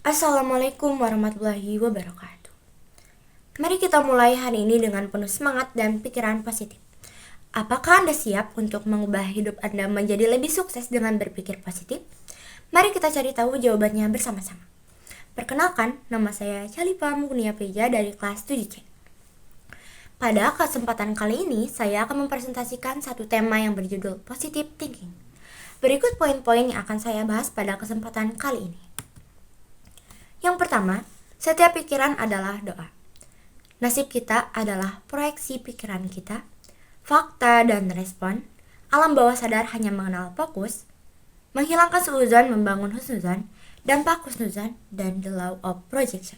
Assalamualaikum warahmatullahi wabarakatuh. Mari kita mulai hari ini dengan penuh semangat dan pikiran positif. Apakah Anda siap untuk mengubah hidup Anda menjadi lebih sukses dengan berpikir positif? Mari kita cari tahu jawabannya bersama-sama. Perkenalkan, nama saya Chalipa Mugnia Peja dari kelas 7C. Pada kesempatan kali ini, saya akan mempresentasikan satu tema yang berjudul Positive Thinking. Berikut poin-poin yang akan saya bahas pada kesempatan kali ini. Yang pertama, setiap pikiran adalah doa. Nasib kita adalah proyeksi pikiran kita, fakta dan respon. Alam bawah sadar hanya mengenal fokus, menghilangkan suuzon membangun husnuzon, dampak husnuzon, dan the law of projection.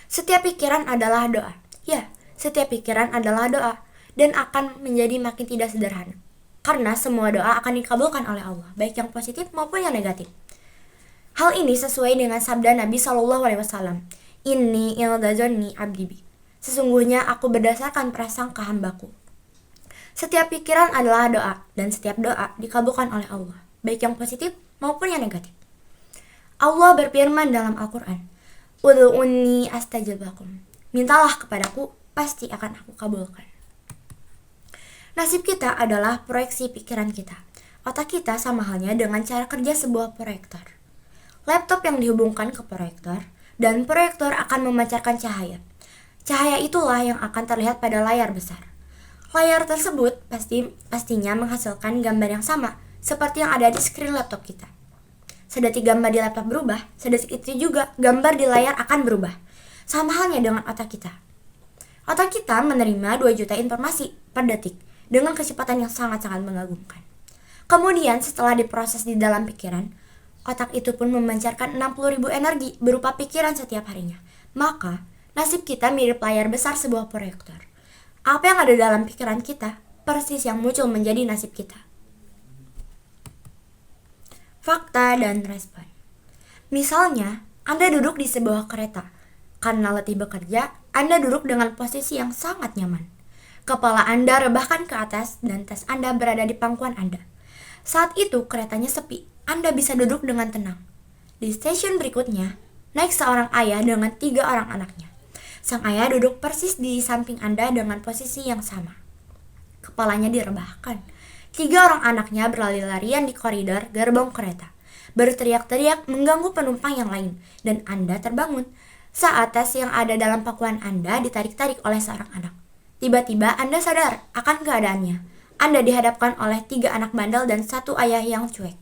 Setiap pikiran adalah doa. Ya, setiap pikiran adalah doa dan akan menjadi makin tidak sederhana. Karena semua doa akan dikabulkan oleh Allah, baik yang positif maupun yang negatif. Hal ini sesuai dengan sabda Nabi SAW. Inni ildazonni abdi bi. Sesungguhnya aku berdasarkan prasangka hambaku. Setiap pikiran adalah doa, dan setiap doa dikabulkan oleh Allah, baik yang positif maupun yang negatif. Allah berfirman dalam Al-Quran, Ud'uuni astajib lakum. Mintalah kepadaku, pasti akan aku kabulkan. Nasib kita adalah proyeksi pikiran kita. Otak kita sama halnya dengan cara kerja sebuah proyektor. Laptop yang dihubungkan ke proyektor, dan proyektor akan memancarkan cahaya. Cahaya itulah yang akan terlihat pada layar besar. Layar tersebut pastinya menghasilkan gambar yang sama, seperti yang ada di screen laptop kita. Sedetik gambar di laptop berubah, sedetik itu juga gambar di layar akan berubah. Sama halnya dengan otak kita. Otak kita menerima 2 juta informasi per detik, dengan kecepatan yang sangat-sangat mengagumkan. Kemudian setelah diproses di dalam pikiran, otak itu pun memancarkan 60.000 energi berupa pikiran setiap harinya. Maka, nasib kita mirip layar besar sebuah proyektor. Apa yang ada dalam pikiran kita, persis yang muncul menjadi nasib kita. Fakta dan respon. Misalnya, Anda duduk di sebuah kereta. Karena letih bekerja, Anda duduk dengan posisi yang sangat nyaman. Kepala Anda rebahkan ke atas dan tas Anda berada di pangkuan Anda. Saat itu keretanya sepi. Anda bisa duduk dengan tenang. Di stasiun berikutnya, naik seorang ayah dengan 3 orang anaknya. Sang ayah duduk persis di samping Anda dengan posisi yang sama. Kepalanya direbahkan. 3 orang anaknya berlari-larian di koridor gerbong kereta, berteriak-teriak mengganggu penumpang yang lain, dan Anda terbangun saat tas yang ada dalam pangkuan Anda ditarik-tarik oleh seorang anak. Tiba-tiba Anda sadar akan keadaannya. Anda dihadapkan oleh 3 anak bandel dan 1 ayah yang cuek.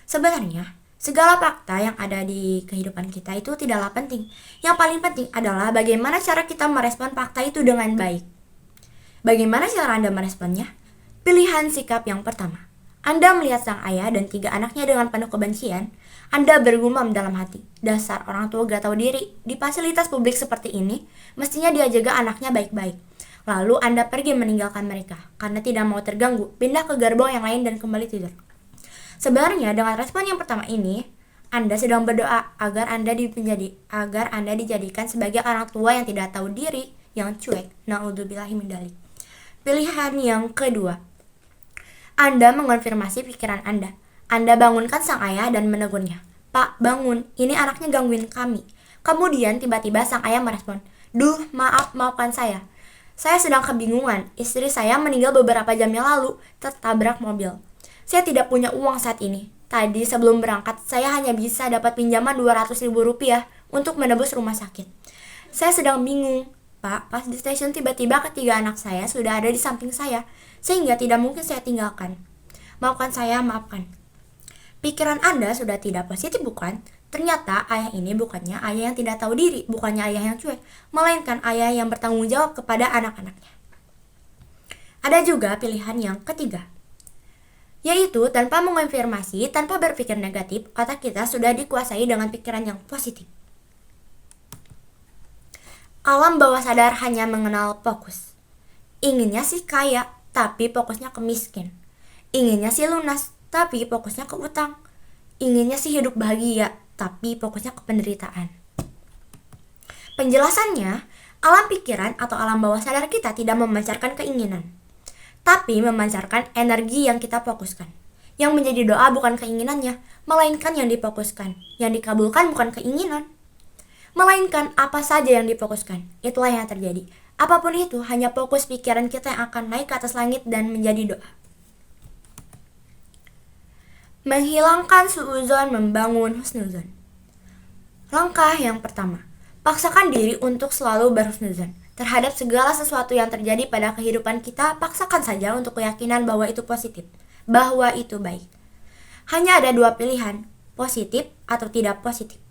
Sebenarnya, segala fakta yang ada di kehidupan kita itu tidaklah penting. Yang paling penting adalah bagaimana cara kita merespon fakta itu dengan baik. Bagaimana cara Anda meresponnya? Pilihan sikap yang pertama. Anda melihat sang ayah dan 3 anaknya dengan penuh kebencian. Anda bergumam dalam hati, dasar orang tua gak tahu diri. Di fasilitas publik seperti ini, mestinya dia jaga anaknya baik-baik. Lalu Anda pergi meninggalkan mereka, karena tidak mau terganggu, pindah ke gerbong yang lain dan kembali tidur. Sebenarnya dengan respon yang pertama ini, Anda sedang berdoa agar Anda dijadikan sebagai orang tua yang tidak tahu diri, yang cuek. Na'udzubillahi min dzalik. Pilihan yang kedua, Anda mengonfirmasi pikiran Anda. Anda bangunkan sang ayah dan menegurnya. Pak, bangun, ini anaknya gangguin kami. Kemudian tiba-tiba sang ayah merespon, Duh, maafkan saya. Saya sedang kebingungan, istri saya meninggal beberapa jam yang lalu, tertabrak mobil. Saya tidak punya uang saat ini. Tadi sebelum berangkat, saya hanya bisa dapat pinjaman 200.000 rupiah untuk menebus rumah sakit. Saya sedang bingung, Pak. Pas di stasiun tiba-tiba 3 anak saya sudah ada di samping saya, sehingga tidak mungkin saya tinggalkan. Maafkan saya, maafkan. Pikiran Anda sudah tidak positif, bukan? Ternyata ayah ini bukannya ayah yang tidak tahu diri, bukannya ayah yang cuek, melainkan ayah yang bertanggung jawab kepada anak-anaknya. Ada juga pilihan yang ketiga, yaitu tanpa mengonfirmasi, tanpa berpikir negatif, otak kita sudah dikuasai dengan pikiran yang positif. Alam bawah sadar hanya mengenal fokus. Inginnya sih kaya, tapi fokusnya ke miskin. Inginnya sih lunas, tapi fokusnya ke utang. Inginnya sih hidup bahagia, tapi fokusnya ke penderitaan. Penjelasannya, alam pikiran atau alam bawah sadar kita tidak memancarkan keinginan, tapi memancarkan energi yang kita fokuskan. Yang menjadi doa bukan keinginannya, melainkan yang difokuskan. Yang dikabulkan bukan keinginan, melainkan apa saja yang difokuskan. Itulah yang terjadi. Apapun itu, hanya fokus pikiran kita yang akan naik ke atas langit dan menjadi doa. Menghilangkan suudzon, membangun husnuzon. Langkah yang pertama, paksakan diri untuk selalu berhusnuzon. Terhadap segala sesuatu yang terjadi pada kehidupan kita, paksakan saja untuk keyakinan bahwa itu positif, bahwa itu baik. Hanya ada dua pilihan, positif atau tidak positif.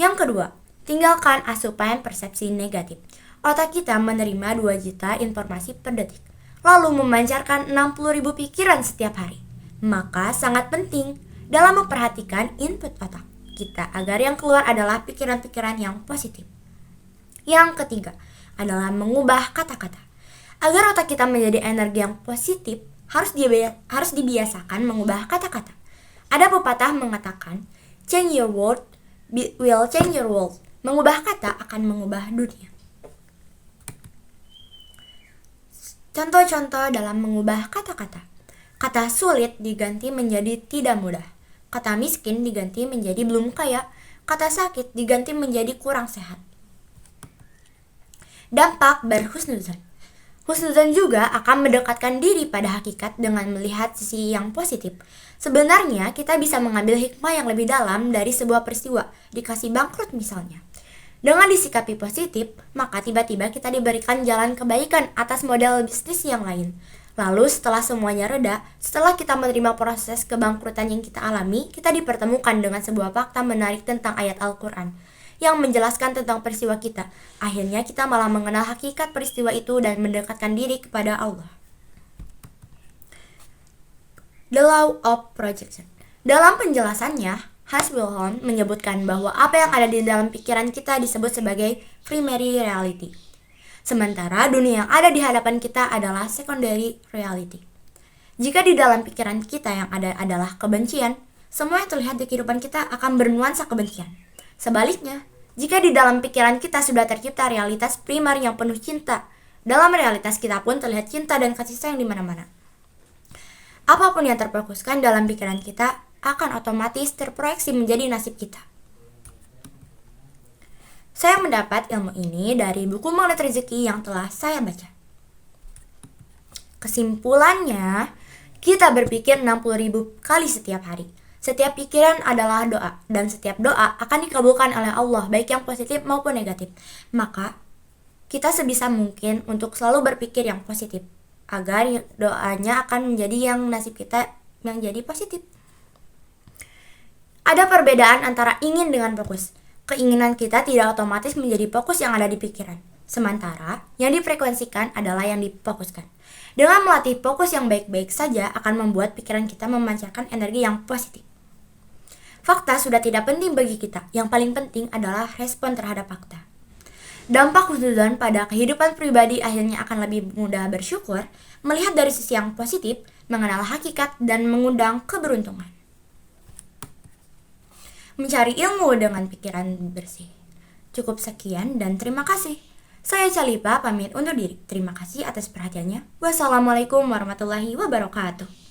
Yang kedua, tinggalkan asupan persepsi negatif. Otak kita menerima 2 juta informasi per detik, lalu memancarkan 60.000 pikiran setiap hari. Maka sangat penting dalam memperhatikan input otak kita agar yang keluar adalah pikiran-pikiran yang positif. Yang ketiga adalah mengubah kata-kata. Agar otak kita menjadi energi yang positif, harus dibiasakan mengubah kata-kata. Ada pepatah mengatakan, change your word will change your world. Mengubah kata akan mengubah dunia. Contoh-contoh dalam mengubah kata-kata. Kata sulit diganti menjadi tidak mudah. Kata miskin diganti menjadi belum kaya. Kata sakit diganti menjadi kurang sehat. Dampak berhusnuzon. Husnuzon juga akan mendekatkan diri pada hakikat dengan melihat sisi yang positif. Sebenarnya kita bisa mengambil hikmah yang lebih dalam dari sebuah peristiwa, dikasih bangkrut misalnya. Dengan disikapi positif, maka tiba-tiba kita diberikan jalan kebaikan atas model bisnis yang lain. Lalu setelah semuanya reda, setelah kita menerima proses kebangkrutan yang kita alami, kita dipertemukan dengan sebuah fakta menarik tentang ayat Al-Quran yang menjelaskan tentang peristiwa kita. Akhirnya kita malah mengenal hakikat peristiwa itu dan mendekatkan diri kepada Allah. The Law of Projection. Dalam penjelasannya, Hans Wilhelm menyebutkan bahwa apa yang ada di dalam pikiran kita disebut sebagai primary reality. Sementara dunia yang ada di hadapan kita adalah secondary reality. Jika di dalam pikiran kita yang ada adalah kebencian, semua yang terlihat di kehidupan kita akan bernuansa kebencian. Sebaliknya, jika di dalam pikiran kita sudah tercipta realitas primer yang penuh cinta, dalam realitas kita pun terlihat cinta dan kasih sayang di mana-mana. Apapun yang terfokuskan dalam pikiran kita akan otomatis terproyeksi menjadi nasib kita. Saya mendapat ilmu ini dari buku Magnet Rezeki yang telah saya baca. Kesimpulannya, kita berpikir 60.000 kali setiap hari. Setiap pikiran adalah doa, dan setiap doa akan dikabulkan oleh Allah, baik yang positif maupun negatif. Maka, kita sebisa mungkin untuk selalu berpikir yang positif, agar doanya akan menjadi yang nasib kita yang jadi positif. Ada perbedaan antara ingin dengan fokus. Keinginan kita tidak otomatis menjadi fokus yang ada di pikiran. Sementara, yang difrekuensikan adalah yang difokuskan. Dengan melatih fokus yang baik-baik saja akan membuat pikiran kita memancarkan energi yang positif. Fakta sudah tidak penting bagi kita. Yang paling penting adalah respon terhadap fakta. Dampak husnuzon pada kehidupan pribadi akhirnya akan lebih mudah bersyukur, melihat dari sisi yang positif, mengenal hakikat, dan mengundang keberuntungan. Mencari ilmu dengan pikiran bersih. Cukup sekian dan terima kasih. Saya Calipa pamit undur diri. Terima kasih atas perhatiannya. Wassalamualaikum warahmatullahi wabarakatuh.